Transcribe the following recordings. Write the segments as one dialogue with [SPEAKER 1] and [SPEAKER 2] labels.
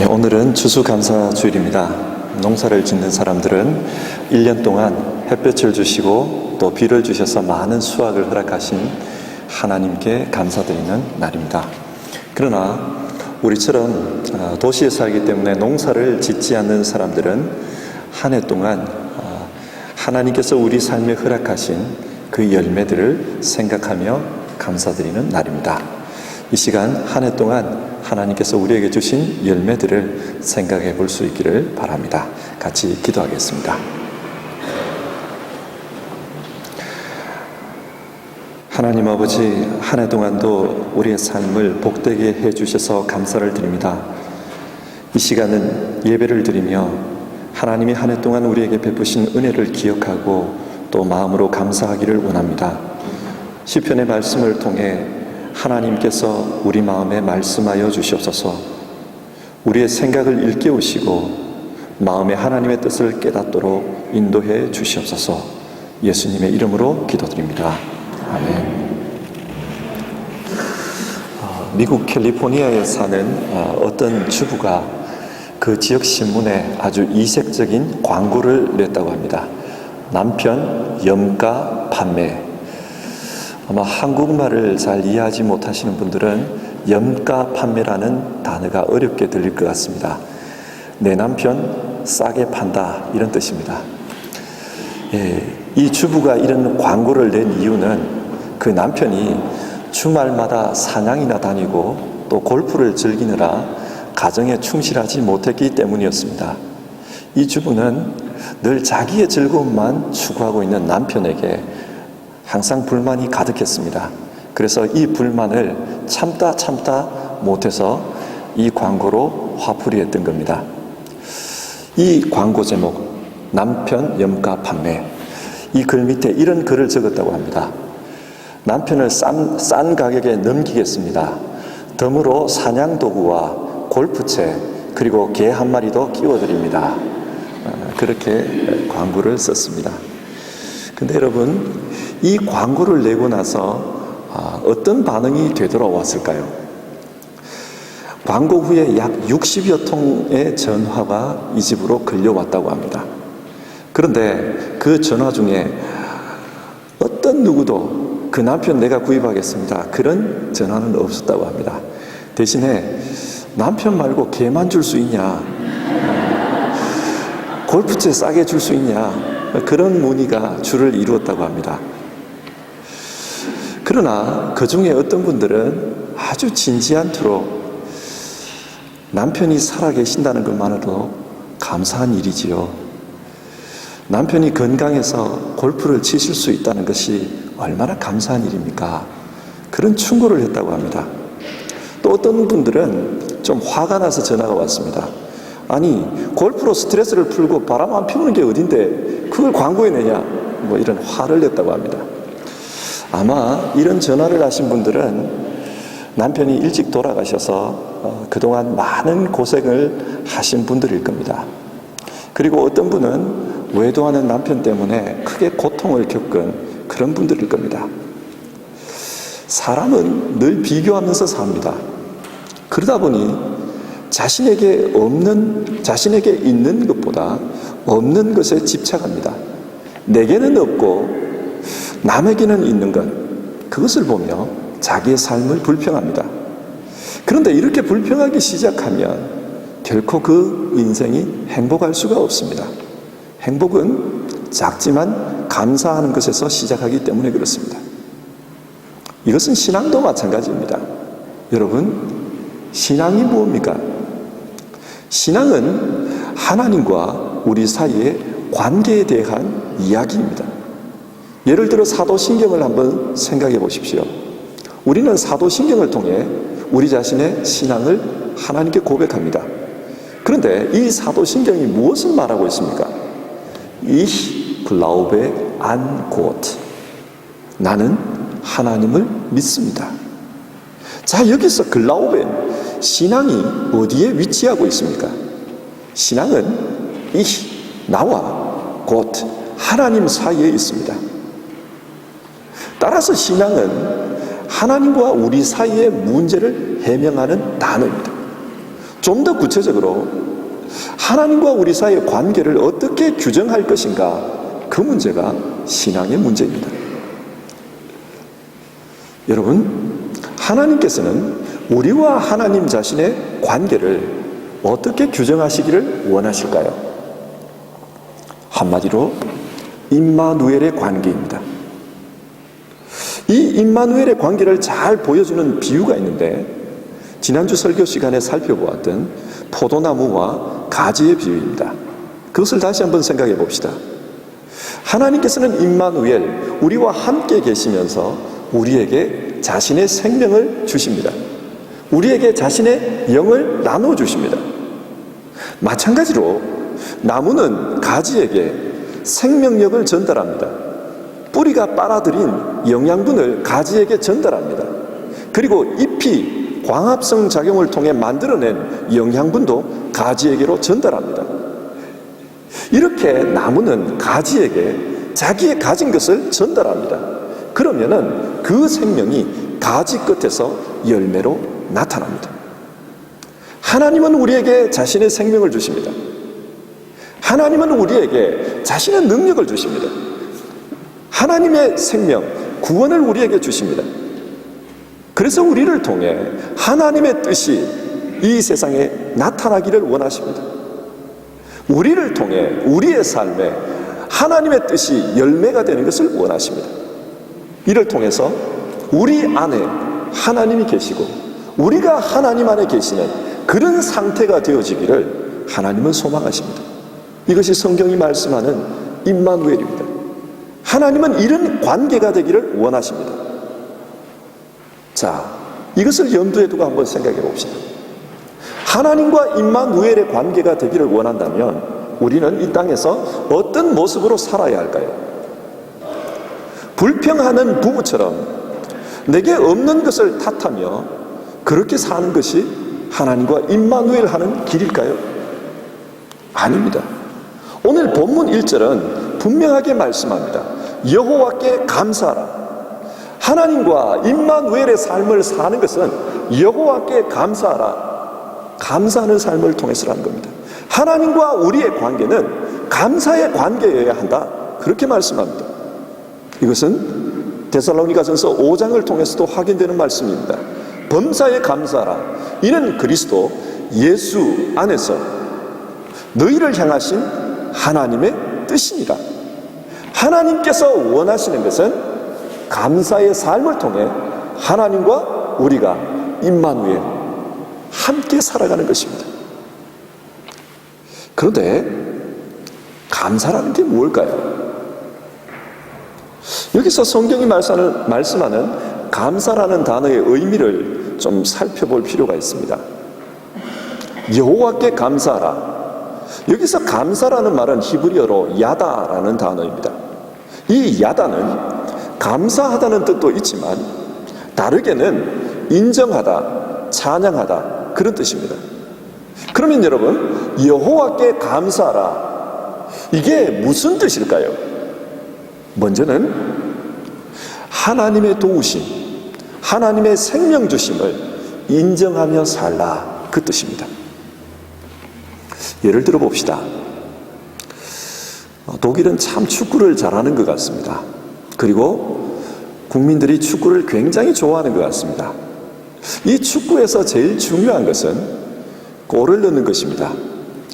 [SPEAKER 1] 오늘은 추수감사주일입니다. 농사를 짓는 사람들은 1년 동안 햇볕을 주시고 또 비를 주셔서 많은 수확을 허락하신 하나님께 감사드리는 날입니다. 그러나 우리처럼 도시에 살기 때문에 농사를 짓지 않는 사람들은 한 해 동안 하나님께서 우리 삶에 허락하신 그 열매들을 생각하며 감사드리는 날입니다. 이 시간 한 해 동안 하나님께서 우리에게 주신 열매들을 생각해 볼 수 있기를 바랍니다. 같이 기도하겠습니다. 하나님 아버지, 한 해 동안도 우리의 삶을 복되게 해주셔서 감사를 드립니다. 이 시간은 예배를 드리며 하나님이 한 해 동안 우리에게 베푸신 은혜를 기억하고 또 마음으로 감사하기를 원합니다. 시편의 말씀을 통해 하나님께서 우리 마음에 말씀하여 주시옵소서. 우리의 생각을 일깨우시고 마음에 하나님의 뜻을 깨닫도록 인도해 주시옵소서. 예수님의 이름으로 기도드립니다. 아멘. 미국 캘리포니아에 사는 어떤 주부가 그 지역 신문에 아주 이색적인 광고를 냈다고 합니다. 남편 염가 판매. 아마 한국말을 잘 이해하지 못하시는 분들은 염가 판매라는 단어가 어렵게 들릴 것 같습니다. 내 남편 싸게 판다, 이런 뜻입니다. 이 주부가 이런 광고를 낸 이유는 그 남편이 주말마다 사냥이나 다니고 또 골프를 즐기느라 가정에 충실하지 못했기 때문이었습니다. 이 주부는 늘 자기의 즐거움만 추구하고 있는 남편에게 항상 불만이 가득했습니다. 그래서 이 불만을 참다 못해서 이 광고로 화풀이했던 겁니다. 이 광고 제목, 남편 염가 판매. 이 글 밑에 이런 글을 적었다고 합니다. 남편을 싼 가격에 넘기겠습니다. 덤으로 사냥도구와 골프채 그리고 개 한 마리도 끼워드립니다. 그렇게 광고를 썼습니다. 근데 여러분, 이 광고를 내고 나서 어떤 반응이 되돌아왔을까요? 광고 후에 약 60여 통의 전화가 이 집으로 걸려왔다고 합니다. 그런데 그 전화 중에 어떤 누구도 그 남편 내가 구입하겠습니다, 그런 전화는 없었다고 합니다. 대신에 남편 말고 개만 줄 수 있냐, 골프채 싸게 줄 수 있냐, 그런 문의가 주를 이루었다고 합니다. 그러나 그 중에 어떤 분들은 아주 진지한 투로 남편이 살아계신다는 것만으로도 감사한 일이지요. 남편이 건강해서 골프를 치실 수 있다는 것이 얼마나 감사한 일입니까? 그런 충고를 했다고 합니다. 또 어떤 분들은 좀 화가 나서 전화가 왔습니다. 아니, 골프로 스트레스를 풀고 바람 안 피우는 게 어딘데 그걸 광고에 내냐, 이런 화를 냈다고 합니다. 아마 이런 전화를 하신 분들은 남편이 일찍 돌아가셔서 그동안 많은 고생을 하신 분들일 겁니다. 그리고 어떤 분은 외도하는 남편 때문에 크게 고통을 겪은 그런 분들일 겁니다. 사람은 늘 비교하면서 삽니다. 그러다 보니 자신에게 있는 것보다 없는 것에 집착합니다. 내게는 없고 남에게는 있는 것, 그것을 보며 자기의 삶을 불평합니다. 그런데 이렇게 불평하기 시작하면 결코 그 인생이 행복할 수가 없습니다. 행복은 작지만 감사하는 것에서 시작하기 때문에 그렇습니다. 이것은 신앙도 마찬가지입니다. 여러분, 신앙이 무엇입니까? 신앙은 하나님과 우리 사이의 관계에 대한 이야기입니다. 예를 들어 사도신경을 한번 생각해 보십시오. 우리는 사도신경을 통해 우리 자신의 신앙을 하나님께 고백합니다. 그런데 이 사도신경이 무엇을 말하고 있습니까? Ich glaube an Gott. 나는 하나님을 믿습니다. 자, 여기서 글라우벤, 신앙이 어디에 위치하고 있습니까? 신앙은 나와 곧 하나님 사이에 있습니다. 따라서 신앙은 하나님과 우리 사이의 문제를 해명하는 단어입니다. 좀 더 구체적으로 하나님과 우리 사이의 관계를 어떻게 규정할 것인가, 그 문제가 신앙의 문제입니다. 여러분, 하나님께서는 우리와 하나님 자신의 관계를 어떻게 규정하시기를 원하실까요? 한마디로 임마누엘의 관계입니다. 이 임마누엘의 관계를 잘 보여주는 비유가 있는데, 지난주 설교 시간에 살펴보았던 포도나무와 가지의 비유입니다. 그것을 다시 한번 생각해 봅시다. 하나님께서는 임마누엘, 우리와 함께 계시면서 우리에게 자신의 생명을 주십니다. 우리에게 자신의 영을 나눠주십니다. 마찬가지로 나무는 가지에게 생명력을 전달합니다. 뿌리가 빨아들인 영양분을 가지에게 전달합니다. 그리고 잎이 광합성 작용을 통해 만들어낸 영양분도 가지에게로 전달합니다. 이렇게 나무는 가지에게 자기의 가진 것을 전달합니다. 그러면은 그 생명이 가지 끝에서 열매로 나타납니다. 하나님은 우리에게 자신의 생명을 주십니다. 하나님은 우리에게 자신의 능력을 주십니다. 하나님의 생명, 구원을 우리에게 주십니다. 그래서 우리를 통해 하나님의 뜻이 이 세상에 나타나기를 원하십니다. 우리를 통해 우리의 삶에 하나님의 뜻이 열매가 되는 것을 원하십니다. 이를 통해서 우리 안에 하나님이 계시고 우리가 하나님 안에 계시는 그런 상태가 되어지기를 하나님은 소망하십니다. 이것이 성경이 말씀하는 임마누엘입니다. 하나님은 이런 관계가 되기를 원하십니다. 자, 이것을 염두에 두고 한번 생각해 봅시다. 하나님과 임마누엘의 관계가 되기를 원한다면 우리는 이 땅에서 어떤 모습으로 살아야 할까요? 불평하는 부부처럼 내게 없는 것을 탓하며 그렇게 사는 것이 하나님과 임마누엘 하는 길일까요? 아닙니다. 오늘 본문 1절은 분명하게 말씀합니다. 여호와께 감사하라. 하나님과 임마누엘의 삶을 사는 것은 여호와께 감사하라. 감사하는 삶을 통해서라는 겁니다. 하나님과 우리의 관계는 감사의 관계여야 한다. 그렇게 말씀합니다. 이것은 데살로니가전서 5장을 통해서도 확인되는 말씀입니다. 범사에 감사하라. 이는 그리스도 예수 안에서 너희를 향하신 하나님의 뜻이니라. 하나님께서 원하시는 것은 감사의 삶을 통해 하나님과 우리가 임마누엘 함께 살아가는 것입니다. 그런데 감사라는 게 뭘까요? 여기서 성경이 말씀하는 감사라는 단어의 의미를 좀 살펴볼 필요가 있습니다. 여호와께 감사하라. 여기서 감사라는 말은 히브리어로 야다라는 단어입니다. 이 야다는 감사하다는 뜻도 있지만 다르게는 인정하다, 찬양하다 그런 뜻입니다. 그러면 여러분, 여호와께 감사하라. 이게 무슨 뜻일까요? 먼저는 하나님의 도우심, 하나님의 생명 주심을 인정하며 살라, 그 뜻입니다. 예를 들어 봅시다. 독일은 참 축구를 잘하는 것 같습니다. 그리고 국민들이 축구를 굉장히 좋아하는 것 같습니다. 이 축구에서 제일 중요한 것은 골을 넣는 것입니다.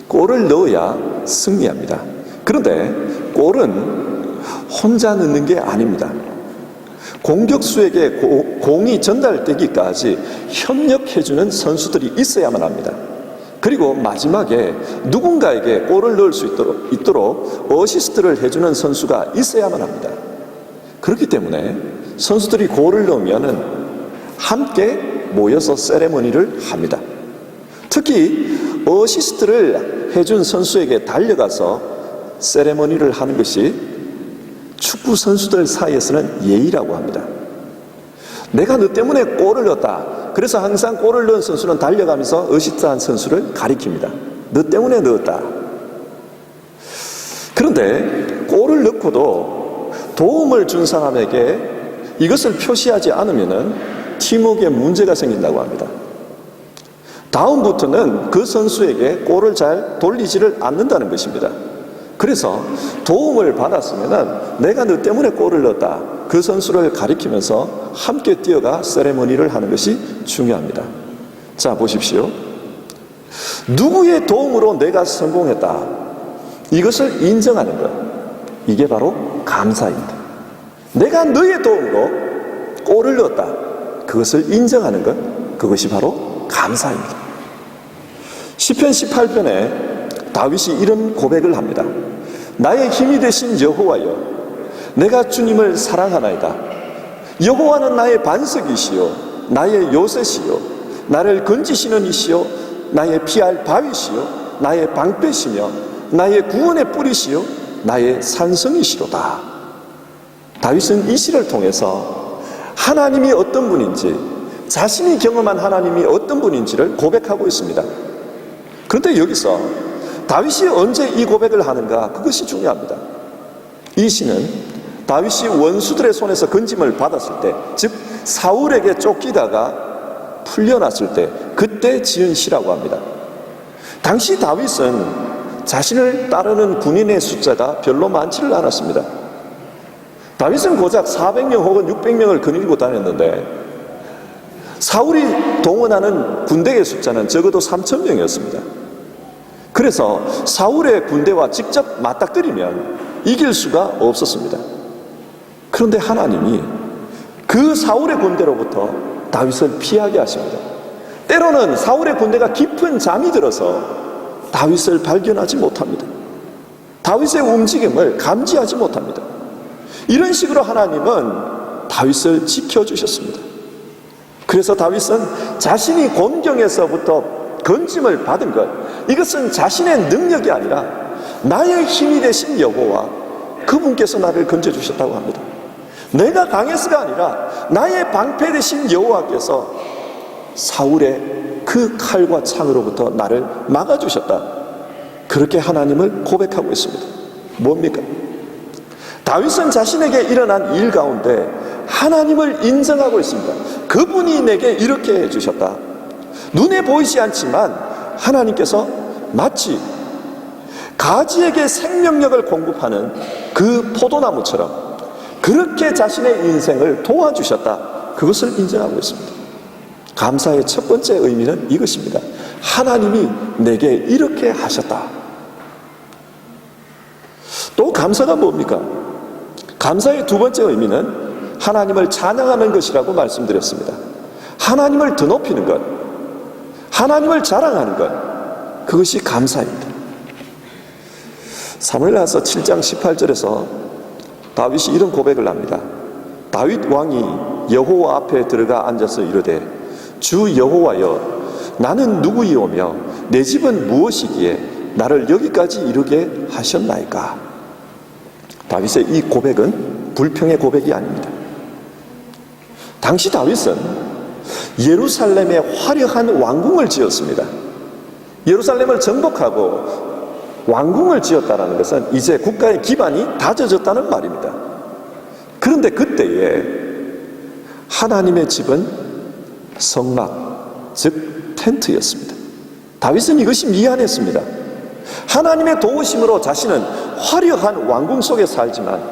[SPEAKER 1] 골을 넣어야 승리합니다. 그런데 골은 혼자 넣는 게 아닙니다. 공격수에게 공이 전달되기까지 협력해주는 선수들이 있어야만 합니다. 그리고 마지막에 누군가에게 골을 넣을 수 있도록 어시스트를 해주는 선수가 있어야만 합니다. 그렇기 때문에 선수들이 골을 넣으면 함께 모여서 세레머니를 합니다. 특히 어시스트를 해준 선수에게 달려가서 세레머니를 하는 것이 축구 선수들 사이에서는 예의라고 합니다. 내가 너 때문에 골을 넣었다. 그래서 항상 골을 넣은 선수는 달려가면서 어시스트한 선수를 가리킵니다. 너 때문에 넣었다. 그런데 골을 넣고도 도움을 준 사람에게 이것을 표시하지 않으면 팀워크에 문제가 생긴다고 합니다. 다음부터는 그 선수에게 골을 잘 돌리지를 않는다는 것입니다. 그래서 도움을 받았으면 내가 너 때문에 골을 넣었다, 그 선수를 가리키면서 함께 뛰어가 세레머니를 하는 것이 중요합니다. 자, 보십시오. 누구의 도움으로 내가 성공했다, 이것을 인정하는 것, 이게 바로 감사입니다. 내가 너의 도움으로 골을 넣었다, 그것을 인정하는 것, 그것이 바로 감사입니다. 시편 18편에 다윗이 이런 고백을 합니다. 나의 힘이 되신 여호와여, 내가 주님을 사랑하나이다. 여호와는 나의 반석이시요 나의 요새시요 나를 건지시는 이시요 나의 피할 바위시요 나의 방패시며 나의 구원의 뿌리시요 나의 산성이시로다. 다윗은 이 시를 통해서 하나님이 어떤 분인지, 자신이 경험한 하나님이 어떤 분인지를 고백하고 있습니다. 그런데 여기서 다윗이 언제 이 고백을 하는가, 그것이 중요합니다. 이 시는 다윗이 원수들의 손에서 건짐을 받았을 때, 즉 사울에게 쫓기다가 풀려났을 때, 그때 지은 시라고 합니다. 당시 다윗은 자신을 따르는 군인의 숫자가 별로 많지를 않았습니다. 다윗은 고작 400명 혹은 600명을 거닐고 다녔는데 사울이 동원하는 군대의 숫자는 적어도 3,000명이었습니다. 그래서 사울의 군대와 직접 맞닥뜨리면 이길 수가 없었습니다. 그런데 하나님이 그 사울의 군대로부터 다윗을 피하게 하십니다. 때로는 사울의 군대가 깊은 잠이 들어서 다윗을 발견하지 못합니다. 다윗의 움직임을 감지하지 못합니다. 이런 식으로 하나님은 다윗을 지켜주셨습니다. 그래서 다윗은 자신이 곤경에서부터 건짐을 받은 것, 이것은 자신의 능력이 아니라 나의 힘이 되신 여호와, 그분께서 나를 건져주셨다고 합니다. 내가 강해서가 아니라 나의 방패 되신 여호와께서 사울의 그 칼과 창으로부터 나를 막아주셨다, 그렇게 하나님을 고백하고 있습니다. 뭡니까? 다윗은 자신에게 일어난 일 가운데 하나님을 인정하고 있습니다. 그분이 내게 이렇게 해주셨다. 눈에 보이지 않지만 하나님께서 마치 가지에게 생명력을 공급하는 그 포도나무처럼 그렇게 자신의 인생을 도와주셨다, 그것을 인정하고 있습니다. 감사의 첫 번째 의미는 이것입니다. 하나님이 내게 이렇게 하셨다. 또 감사가 뭡니까? 감사의 두 번째 의미는 하나님을 찬양하는 것이라고 말씀드렸습니다. 하나님을 더 높이는 것, 하나님을 자랑하는 것, 그것이 감사입니다. 사무엘하서 7장 18절에서 다윗이 이런 고백을 합니다. 다윗 왕이 여호와 앞에 들어가 앉아서 이르되 주 여호와여, 나는 누구이오며 내 집은 무엇이기에 나를 여기까지 이르게 하셨나이까. 다윗의 이 고백은 불평의 고백이 아닙니다. 당시 다윗은 예루살렘에 화려한 왕궁을 지었습니다. 예루살렘을 정복하고 왕궁을 지었다는 것은 이제 국가의 기반이 다져졌다는 말입니다. 그런데 그때에 하나님의 집은 성막, 즉 텐트였습니다. 다윗은 이것이 미안했습니다. 하나님의 도우심으로 자신은 화려한 왕궁 속에 살지만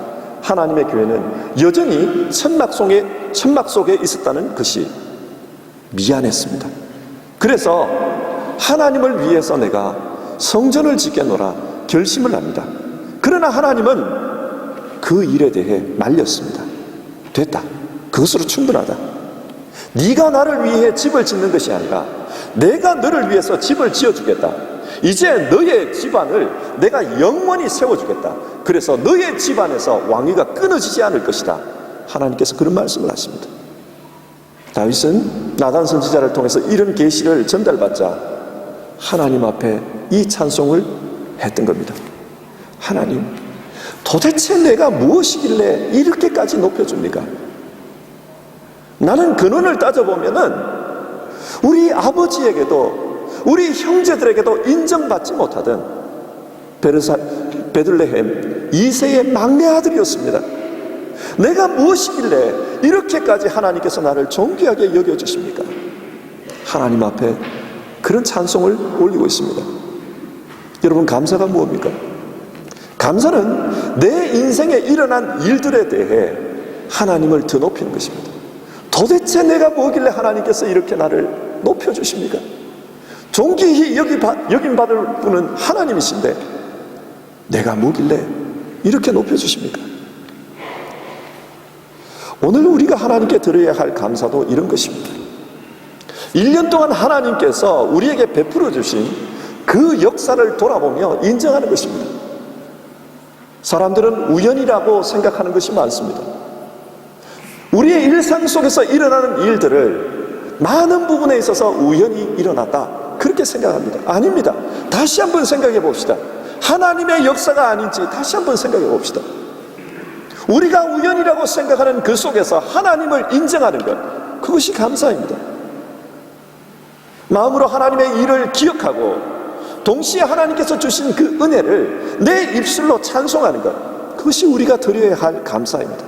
[SPEAKER 1] 하나님의 교회는 여전히 천막 속에 있었다는 것이 미안했습니다. 그래서 하나님을 위해서 내가 성전을 짓겠노라 결심을 합니다. 그러나 하나님은 그 일에 대해 말렸습니다. 됐다, 그것으로 충분하다. 네가 나를 위해 집을 짓는 것이 아니라 내가 너를 위해서 집을 지어주겠다. 이제 너의 집안을 내가 영원히 세워주겠다. 그래서 너의 집안에서 왕위가 끊어지지 않을 것이다. 하나님께서 그런 말씀을 하십니다. 다윗은 나단 선지자를 통해서 이런 계시를 전달받자 하나님 앞에 이 찬송을 했던 겁니다. 하나님, 도대체 내가 무엇이길래 이렇게까지 높여줍니까? 나는 근원을 따져보면은 우리 아버지에게도 우리 형제들에게도 인정받지 못하던 베들레헴 이세의 막내 아들이었습니다. 내가 무엇이길래 이렇게까지 하나님께서 나를 존귀하게 여겨주십니까? 하나님 앞에 그런 찬송을 올리고 있습니다. 여러분, 감사가 무엇입니까? 감사는 내 인생에 일어난 일들에 대해 하나님을 더 높이는 것입니다. 도대체 내가 뭐길래 하나님께서 이렇게 나를 높여주십니까? 존귀히 여김받을 분은 하나님이신데 내가 뭐길래 이렇게 높여주십니까? 오늘 우리가 하나님께 드려야 할 감사도 이런 것입니다. 1년 동안 하나님께서 우리에게 베풀어 주신 그 역사를 돌아보며 인정하는 것입니다. 사람들은 우연이라고 생각하는 것이 많습니다. 우리의 일상 속에서 일어나는 일들을 많은 부분에 있어서 우연히 일어났다, 그렇게 생각합니다. 아닙니다. 다시 한번 생각해 봅시다. 하나님의 역사가 아닌지 다시 한번 생각해 봅시다. 우리가 우연이라고 생각하는 그 속에서 하나님을 인정하는 것, 그것이 감사입니다. 마음으로 하나님의 일을 기억하고 동시에 하나님께서 주신 그 은혜를 내 입술로 찬송하는 것, 그것이 우리가 드려야 할 감사입니다.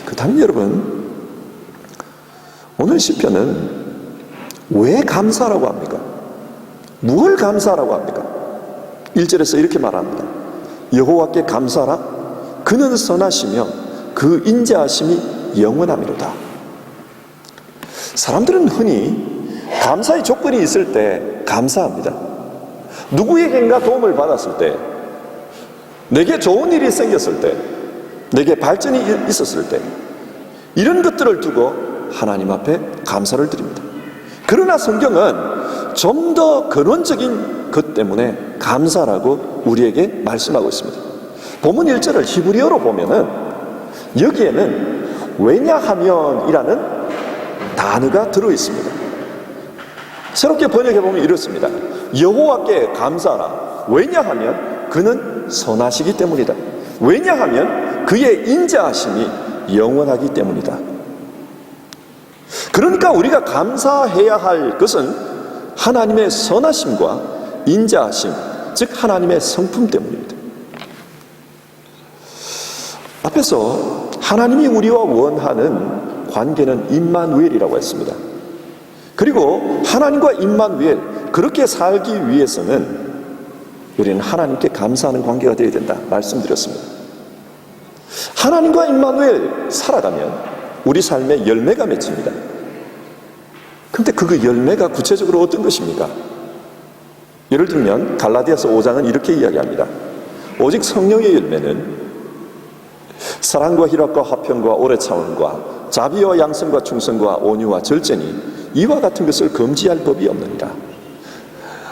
[SPEAKER 1] 그 다음에 여러분, 오늘 시편은 왜 감사라고 합니까? 무엇을 감사라고 합니까? 1절에서 이렇게 말합니다. 여호와께 감사하라. 그는 선하시며 그 인자하심이 영원하미로다. 사람들은 흔히 감사의 조건이 있을 때 감사합니다. 누구에겐가 도움을 받았을 때, 내게 좋은 일이 생겼을 때, 내게 발전이 있었을 때, 이런 것들을 두고 하나님 앞에 감사를 드립니다. 그러나 성경은 좀 더 근원적인 것 때문에 감사라고 우리에게 말씀하고 있습니다. 본문 1절을 히브리어로 보면은 여기에는 왜냐하면이라는 단어가 들어있습니다. 새롭게 번역해보면 이렇습니다. 여호와께 감사하라. 왜냐하면 그는 선하시기 때문이다. 왜냐하면 그의 인자하심이 영원하기 때문이다. 그러니까 우리가 감사해야 할 것은 하나님의 선하심과 인자하심, 즉 하나님의 성품 때문입니다. 앞에서 하나님이 우리와 원하는 관계는 임마누엘이라고 했습니다. 그리고 하나님과 임마누엘, 그렇게 살기 위해서는 우리는 하나님께 감사하는 관계가 되어야 된다 말씀드렸습니다. 하나님과 임마누엘 살아가면 우리 삶에 열매가 맺힙니다. 근데 그 열매가 구체적으로 어떤 것입니까? 예를 들면 갈라디아서 5장은 이렇게 이야기합니다. 오직 성령의 열매는 사랑과 희락과 화평과 오래 참음과 자비와 양선과 충성과 온유와 절제니 이와 같은 것을 금지할 법이 없느니라.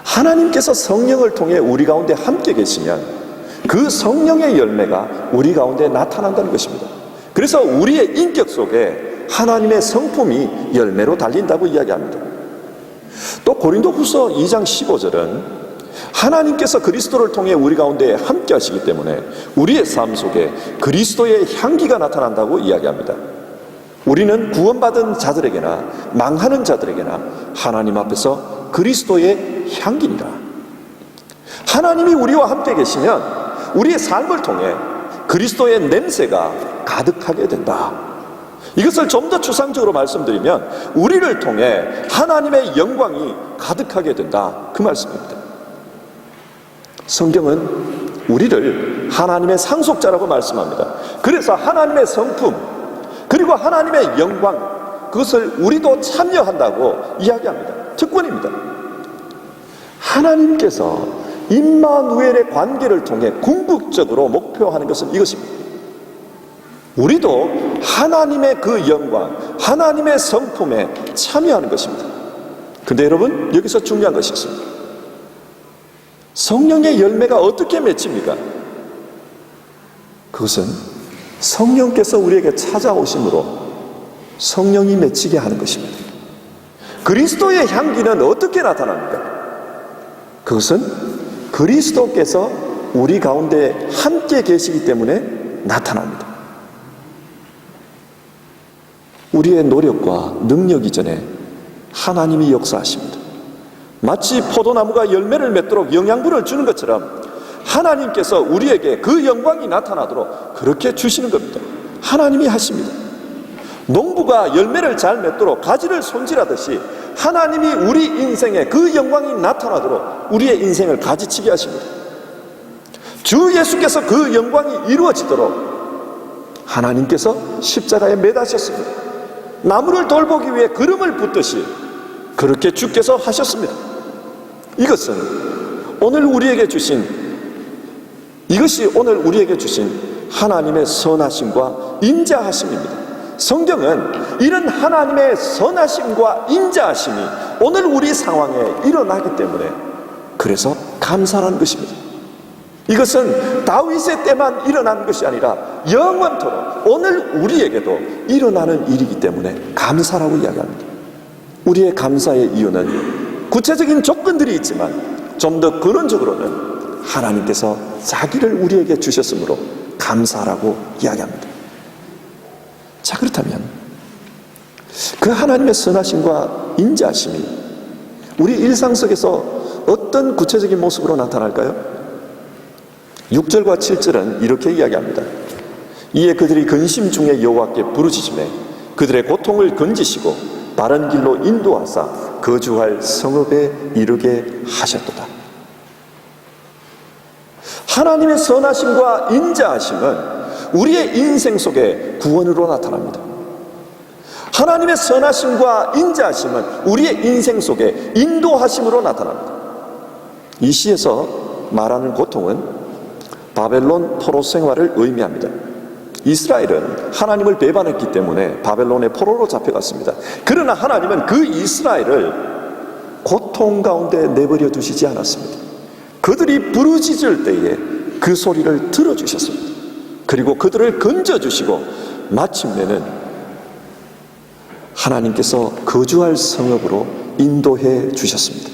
[SPEAKER 1] 하나님께서 성령을 통해 우리 가운데 함께 계시면 그 성령의 열매가 우리 가운데 나타난다는 것입니다. 그래서 우리의 인격 속에 하나님의 성품이 열매로 달린다고 이야기합니다. 또 고린도후서 2장 15절은 하나님께서 그리스도를 통해 우리 가운데 함께 하시기 때문에 우리의 삶 속에 그리스도의 향기가 나타난다고 이야기합니다. 우리는 구원받은 자들에게나 망하는 자들에게나 하나님 앞에서 그리스도의 향기니라. 하나님이 우리와 함께 계시면 우리의 삶을 통해 그리스도의 냄새가 가득하게 된다. 이것을 좀 더 추상적으로 말씀드리면 우리를 통해 하나님의 영광이 가득하게 된다, 그 말씀입니다. 성경은 우리를 하나님의 상속자라고 말씀합니다. 그래서 하나님의 성품 그리고 하나님의 영광, 그것을 우리도 참여한다고 이야기합니다. 특권입니다. 하나님께서 임마누엘의 관계를 통해 궁극적으로 목표하는 것은 이것입니다. 우리도 하나님의 그 영광, 하나님의 성품에 참여하는 것입니다. 근데 여러분, 여기서 중요한 것이 있습니다. 성령의 열매가 어떻게 맺힙니까? 그것은 성령께서 우리에게 찾아오심으로 성령이 맺히게 하는 것입니다. 그리스도의 향기는 어떻게 나타납니까? 그것은 그리스도께서 우리 가운데 함께 계시기 때문에 나타납니다. 우리의 노력과 능력 이전에 하나님이 역사하십니다. 마치 포도나무가 열매를 맺도록 영양분을 주는 것처럼 하나님께서 우리에게 그 영광이 나타나도록 그렇게 주시는 겁니다. 하나님이 하십니다. 농부가 열매를 잘 맺도록 가지를 손질하듯이 하나님이 우리 인생에 그 영광이 나타나도록 우리의 인생을 가지치게 하십니다. 주 예수께서 그 영광이 이루어지도록 하나님께서 십자가에 매다셨습니다. 나무를 돌보기 위해 기름을 붓듯이 그렇게 주께서 하셨습니다. 이것이 오늘 우리에게 주신 하나님의 선하심과 인자하심입니다. 성경은 이런 하나님의 선하심과 인자하심이 오늘 우리 상황에 일어나기 때문에 그래서 감사라는 것입니다. 이것은 다윗의 때만 일어난 것이 아니라 영원토록 오늘 우리에게도 일어나는 일이기 때문에 감사라고 이야기합니다. 우리의 감사의 이유는 구체적인 조건들이 있지만 좀 더 근원적으로는 하나님께서 자기를 우리에게 주셨으므로 감사라고 이야기합니다. 자, 그렇다면 그 하나님의 선하심과 인자하심이 우리 일상 속에서 어떤 구체적인 모습으로 나타날까요? 6절과 7절은 이렇게 이야기합니다. 이에 그들이 근심 중에 여호와께 부르짖으매 그들의 고통을 건지시고 바른 길로 인도하사 거주할 성읍에 이르게 하셨도다. 하나님의 선하심과 인자하심은 우리의 인생 속에 구원으로 나타납니다. 하나님의 선하심과 인자하심은 우리의 인생 속에 인도하심으로 나타납니다. 이 시에서 말하는 고통은 바벨론 포로 생활을 의미합니다. 이스라엘은 하나님을 배반했기 때문에 바벨론의 포로로 잡혀갔습니다. 그러나 하나님은 그 이스라엘을 고통 가운데 내버려 두시지 않았습니다. 그들이 부르짖을 때에 그 소리를 들어주셨습니다. 그리고 그들을 건져주시고 마침내는 하나님께서 거주할 성읍으로 인도해 주셨습니다.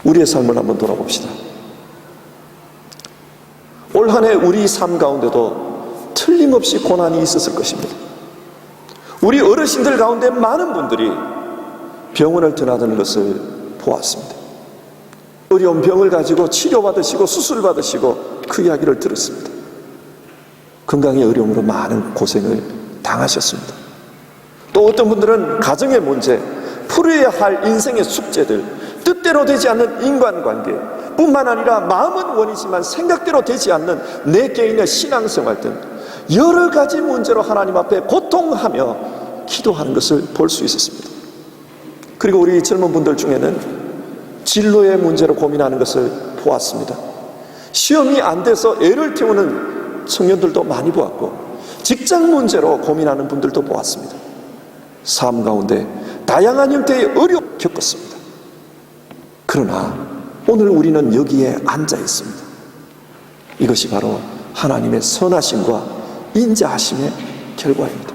[SPEAKER 1] 우리의 삶을 한번 돌아봅시다. 올 한 해 우리 삶 가운데도 틀림없이 고난이 있었을 것입니다. 우리 어르신들 가운데 많은 분들이 병원을 드나드는 것을 보았습니다. 어려운 병을 가지고 치료받으시고 수술받으시고 그 이야기를 들었습니다. 건강의 어려움으로 많은 고생을 당하셨습니다. 또 어떤 분들은 가정의 문제, 풀어야 할 인생의 숙제들, 뜻대로 되지 않는 인간관계 뿐만 아니라 마음은 원이지만 생각대로 되지 않는 내 개인의 신앙생활 등 여러 가지 문제로 하나님 앞에 고통하며 기도하는 것을 볼 수 있었습니다. 그리고 우리 젊은 분들 중에는 진로의 문제로 고민하는 것을 보았습니다. 시험이 안 돼서 애를 태우는 청년들도 많이 보았고 직장 문제로 고민하는 분들도 보았습니다. 삶 가운데 다양한 형태의 어려움을 겪었습니다. 그러나 오늘 우리는 여기에 앉아 있습니다. 이것이 바로 하나님의 선하심과 인자하심의 결과입니다.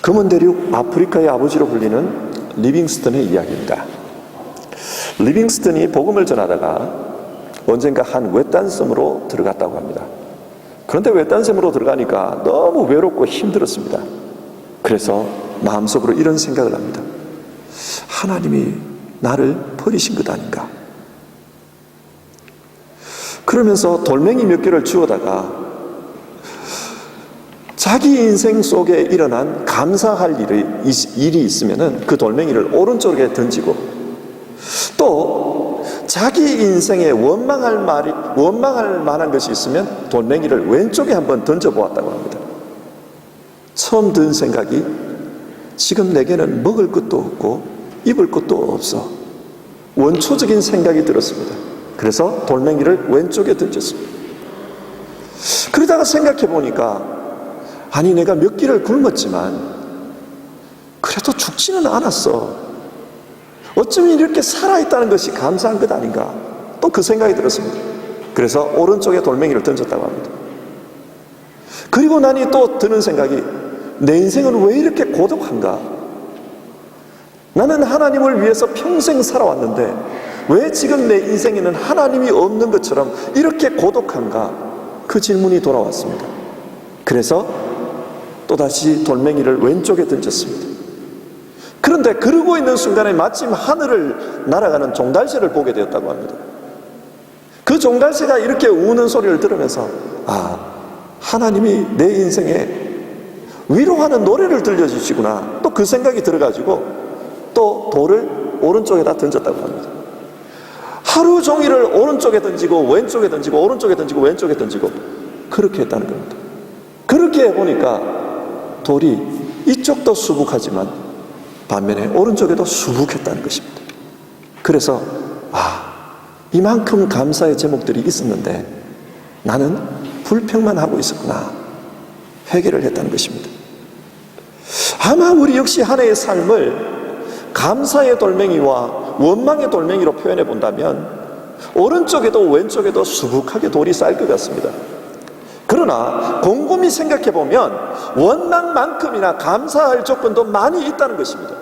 [SPEAKER 1] 검은 대륙 아프리카의 아버지로 불리는 리빙스턴의 이야기입니다. 리빙스턴이 복음을 전하다가 언젠가 한 외딴 섬으로 들어갔다고 합니다. 그런데 외딴 섬으로 들어가니까 너무 외롭고 힘들었습니다. 그래서 마음속으로 이런 생각을 합니다. 하나님이 나를 버리신 것 아닌가? 그러면서 돌멩이 몇 개를 주워다가 자기 인생 속에 일어난 감사할 일이 있으면 그 돌멩이를 오른쪽에 던지고 또 자기 인생에 원망할 만한 것이 있으면 돌멩이를 왼쪽에 한번 던져보았다고 합니다. 처음 든 생각이 지금 내게는 먹을 것도 없고 입을 것도 없어. 원초적인 생각이 들었습니다. 그래서 돌멩이를 왼쪽에 던졌습니다. 그러다가 생각해 보니까 아니 내가 몇 끼를 굶었지만 그래도 죽지는 않았어. 어쩌면 이렇게 살아있다는 것이 감사한 것 아닌가? 또 그 생각이 들었습니다. 그래서 오른쪽에 돌멩이를 던졌다고 합니다. 그리고 나니 또 드는 생각이 내 인생은 왜 이렇게 고독한가? 나는 하나님을 위해서 평생 살아왔는데 왜 지금 내 인생에는 하나님이 없는 것처럼 이렇게 고독한가? 그 질문이 돌아왔습니다. 그래서 또다시 돌멩이를 왼쪽에 던졌습니다. 그런데 그러고 있는 순간에 마침 하늘을 날아가는 종달새를 보게 되었다고 합니다. 그 종달새가 이렇게 우는 소리를 들으면서 아, 하나님이 내 인생에 위로하는 노래를 들려주시구나. 또 그 생각이 들어가지고 또 돌을 오른쪽에다 던졌다고 합니다. 하루 종일을 오른쪽에 던지고 왼쪽에 던지고 오른쪽에 던지고 왼쪽에 던지고 그렇게 했다는 겁니다. 그렇게 해보니까 돌이 이쪽도 수북하지만 반면에 오른쪽에도 수북했다는 것입니다. 그래서 이만큼 감사의 제목들이 있었는데 나는 불평만 하고 있었구나, 회개를 했다는 것입니다. 아마 우리 역시 한 해의 삶을 감사의 돌멩이와 원망의 돌멩이로 표현해 본다면 오른쪽에도 왼쪽에도 수북하게 돌이 쌓일 것 같습니다. 그러나 곰곰이 생각해 보면 원망만큼이나 감사할 조건도 많이 있다는 것입니다.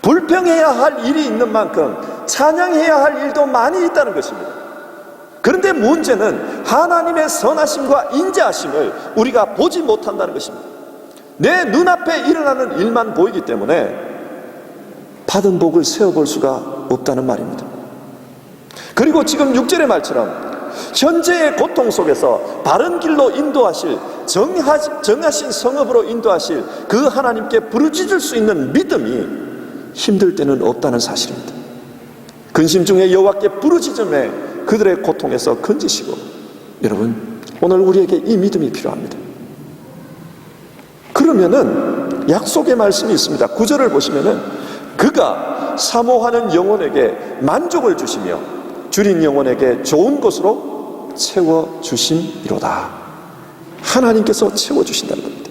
[SPEAKER 1] 불평해야 할 일이 있는 만큼 찬양해야 할 일도 많이 있다는 것입니다. 그런데 문제는 하나님의 선하심과 인자하심을 우리가 보지 못한다는 것입니다. 내 눈앞에 일어나는 일만 보이기 때문에 받은 복을 세어볼 수가 없다는 말입니다. 그리고 지금 6절의 말처럼 현재의 고통 속에서 바른 길로 인도하실, 정하신 성읍으로 인도하실 그 하나님께 부르짖을 수 있는 믿음이 힘들 때는 없다는 사실입니다. 근심 중에 여호와께 부르짖음에 그들의 고통에서 건지시고, 여러분 오늘 우리에게 이 믿음이 필요합니다. 그러면은 약속의 말씀이 있습니다. 9절을 보시면은 그가 사모하는 영혼에게 만족을 주시며 줄인 영혼에게 좋은 것으로 채워주심이로다. 하나님께서 채워주신다는 겁니다.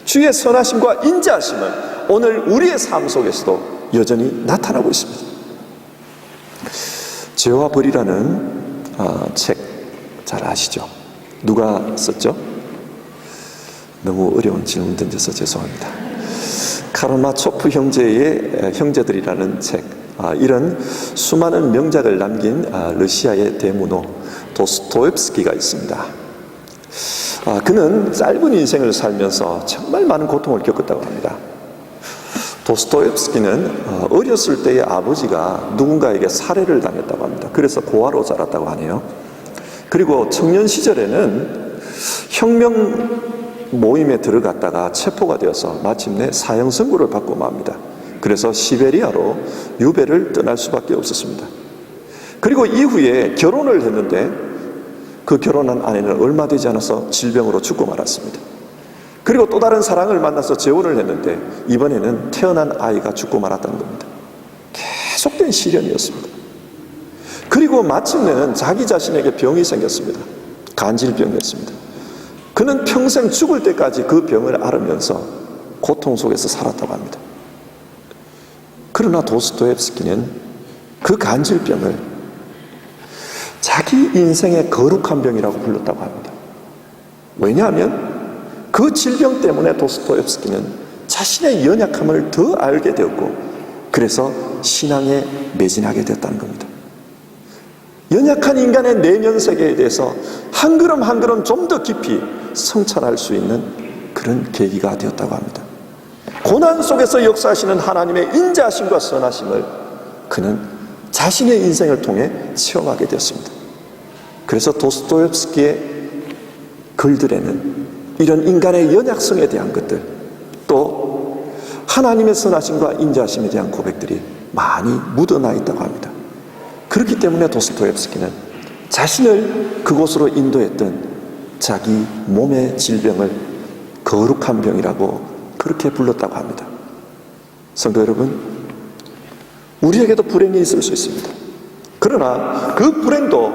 [SPEAKER 1] 주의 선하심과 인자하심은 오늘 우리의 삶 속에서도 여전히 나타나고 있습니다. 죄와 벌이라는 책 잘 아시죠? 누가 썼죠? 너무 어려운 질문 던져서 죄송합니다. 카라마초프 형제의 형제들이라는 책, 이런 수많은 명작을 남긴 러시아의 대문호 도스토옙스키가 있습니다. 그는 짧은 인생을 살면서 정말 많은 고통을 겪었다고 합니다. 도스토옙스키는 어렸을 때의 아버지가 누군가에게 살해를 당했다고 합니다. 그래서 고아로 자랐다고 하네요. 그리고 청년 시절에는 혁명 모임에 들어갔다가 체포가 되어서 마침내 사형 선고를 받고 맙니다. 그래서 시베리아로 유배를 떠날 수밖에 없었습니다. 그리고 이후에 결혼을 했는데 그 결혼한 아내는 얼마 되지 않아서 질병으로 죽고 말았습니다. 그리고 또 다른 사랑을 만나서 재혼을 했는데 이번에는 태어난 아이가 죽고 말았다는 겁니다. 계속된 시련이었습니다. 그리고 마침내는 자기 자신에게 병이 생겼습니다. 간질병이었습니다. 그는 평생 죽을 때까지 그 병을 앓으면서 고통 속에서 살았다고 합니다. 그러나 도스토옙스키는 그 간질병을 자기 인생의 거룩한 병이라고 불렀다고 합니다. 왜냐하면 그 질병 때문에 도스토옙스키는 자신의 연약함을 더 알게 되었고, 그래서 신앙에 매진하게 됐다는 겁니다. 연약한 인간의 내면 세계에 대해서 한 걸음 한 걸음 좀 더 깊이 성찰할 수 있는 그런 계기가 되었다고 합니다. 고난 속에서 역사하시는 하나님의 인자하심과 선하심을 그는 자신의 인생을 통해 체험하게 되었습니다. 그래서 도스토옙스키의 글들에는 이런 인간의 연약성에 대한 것들, 또 하나님의 선하심과 인자하심에 대한 고백들이 많이 묻어나 있다고 합니다. 그렇기 때문에 도스토옙스키는 자신을 그곳으로 인도했던 자기 몸의 질병을 거룩한 병이라고 그렇게 불렀다고 합니다. 성도 여러분, 우리에게도 불행이 있을 수 있습니다. 그러나 그 불행도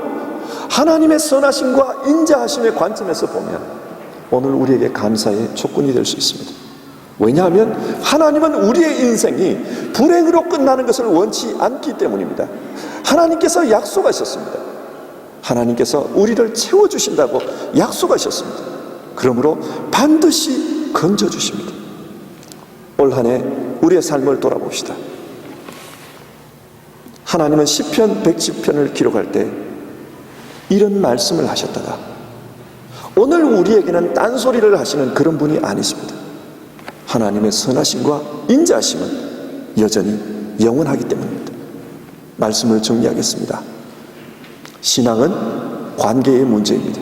[SPEAKER 1] 하나님의 선하심과 인자하심의 관점에서 보면 오늘 우리에게 감사의 조건이 될 수 있습니다. 왜냐하면 하나님은 우리의 인생이 불행으로 끝나는 것을 원치 않기 때문입니다. 하나님께서 약속하셨습니다. 하나님께서 우리를 채워주신다고 약속하셨습니다. 그러므로 반드시 건져주십니다. 올 한 해 우리의 삶을 돌아봅시다. 하나님은 시편 110편을 기록할 때 이런 말씀을 하셨다가 오늘 우리에게는 딴소리를 하시는 그런 분이 아니십니다. 하나님의 선하심과 인자하심은 여전히 영원하기 때문입니다. 말씀을 정리하겠습니다. 신앙은 관계의 문제입니다.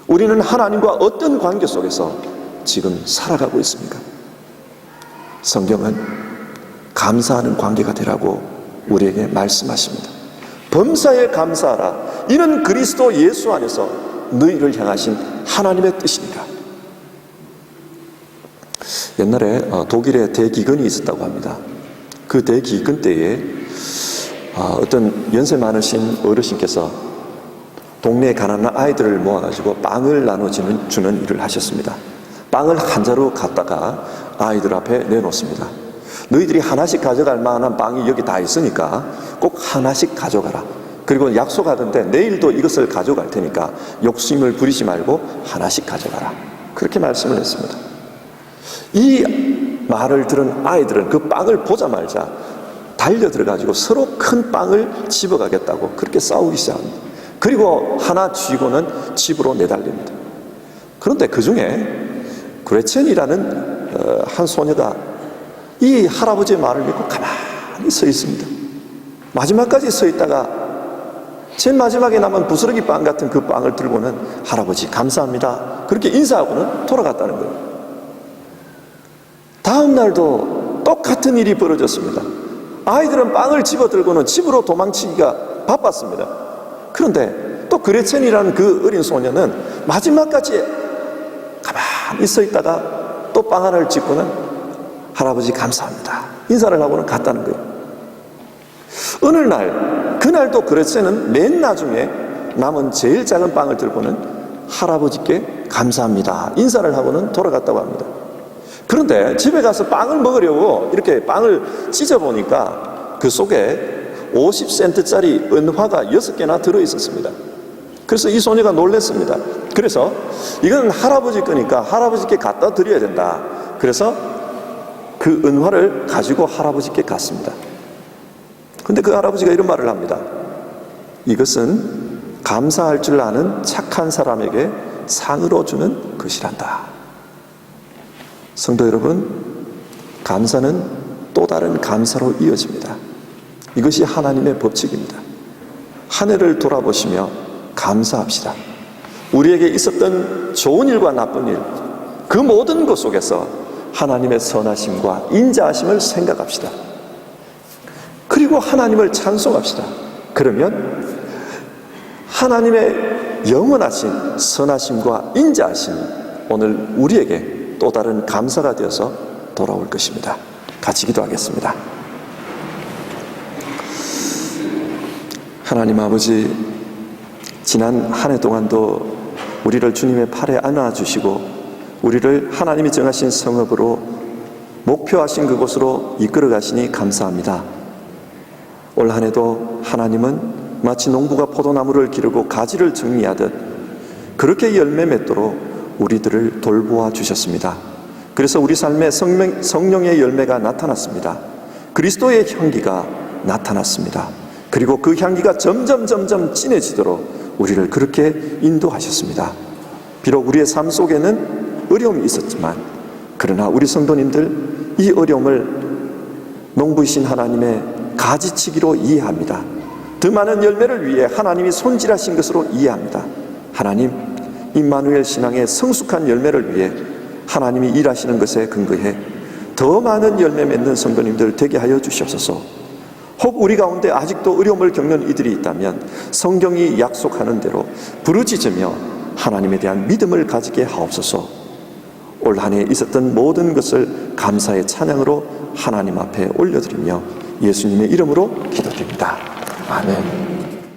[SPEAKER 1] 우리는 하나님과 어떤 관계 속에서 지금 살아가고 있습니까? 성경은 감사하는 관계가 되라고 우리에게 말씀하십니다. 범사에 감사하라. 이는 그리스도 예수 안에서 너희를 향하신 하나님의 뜻이니라. 옛날에 독일에 대기근이 있었다고 합니다. 그 대기근 때에 어떤 연세 많으신 어르신께서 동네 가난한 아이들을 모아가지고 빵을 나눠주는 일을 하셨습니다. 빵을 한 자루 갖다가 아이들 앞에 내놓습니다. 너희들이 하나씩 가져갈 만한 빵이 여기 다 있으니까 꼭 하나씩 가져가라. 그리고 약속하던데 내일도 이것을 가져갈 테니까 욕심을 부리지 말고 하나씩 가져가라. 그렇게 말씀을 했습니다. 이 말을 들은 아이들은 그 빵을 보자마자 달려 들어가지고 서로 큰 빵을 집어가겠다고 그렇게 싸우기 시작합니다. 그리고 하나 쥐고는 집으로 내달립니다. 그런데 그 중에 그레첸이라는 한 소녀가 이 할아버지의 말을 믿고 가만히 서 있습니다. 마지막까지 서 있다가 제일 마지막에 남은 부스러기 빵 같은 그 빵을 들고는 할아버지 감사합니다 그렇게 인사하고는 돌아갔다는 거예요. 다음 날도 똑같은 일이 벌어졌습니다. 아이들은 빵을 집어들고는 집으로 도망치기가 바빴습니다. 그런데 또 그레첸이라는 그 어린 소녀는 마지막까지 가만히 서 있다가 또 빵 하나를 집고는 할아버지 감사합니다 인사를 하고는 갔다는 거예요. 어느 날 그날도 그레첸은 맨 나중에 남은 제일 작은 빵을 들고는 할아버지께 감사합니다 인사를 하고는 돌아갔다고 합니다. 그런데 집에 가서 빵을 먹으려고 이렇게 빵을 찢어보니까 그 속에 50센트짜리 은화가 6개나 들어있었습니다. 그래서 이 소녀가 놀랐습니다. 그래서 이건 할아버지 거니까 할아버지께 갖다 드려야 된다. 그래서 그 은화를 가지고 할아버지께 갔습니다. 근데 그 할아버지가 이런 말을 합니다. 이것은 감사할 줄 아는 착한 사람에게 상으로 주는 것이란다. 성도 여러분, 감사는 또 다른 감사로 이어집니다. 이것이 하나님의 법칙입니다. 한 해를 돌아보시며 감사합시다. 우리에게 있었던 좋은 일과 나쁜 일, 그 모든 것 속에서 하나님의 선하심과 인자하심을 생각합시다. 그리고 하나님을 찬송합시다. 그러면 하나님의 영원하신 선하심과 인자하심이 오늘 우리에게 또 다른 감사가 되어서 돌아올 것입니다. 같이 기도하겠습니다. 하나님 아버지, 지난 한 해 동안도 우리를 주님의 팔에 안아주시고 우리를 하나님이 정하신 성읍으로 목표하신 그곳으로 이끌어 가시니 감사합니다. 올 한 해도 하나님은 마치 농부가 포도나무를 기르고 가지를 정리하듯 그렇게 열매 맺도록 우리들을 돌보아 주셨습니다. 그래서 우리 삶에 성령의 열매가 나타났습니다. 그리스도의 향기가 나타났습니다. 그리고 그 향기가 점점 진해지도록 우리를 그렇게 인도하셨습니다. 비록 우리의 삶 속에는 어려움이 있었지만 그러나 우리 성도님들 이 어려움을 농부이신 하나님의 가지치기로 이해합니다. 더 많은 열매를 위해 하나님이 손질하신 것으로 이해합니다. 하나님, 임마누엘 신앙의 성숙한 열매를 위해 하나님이 일하시는 것에 근거해 더 많은 열매 맺는 성도님들 되게 하여 주시옵소서. 혹 우리 가운데 아직도 어려움을 겪는 이들이 있다면 성경이 약속하는 대로 부르짖으며 하나님에 대한 믿음을 가지게 하옵소서. 올 한 해 있었던 모든 것을 감사의 찬양으로 하나님 앞에 올려드리며 예수님의 이름으로 기도드립니다. 아멘.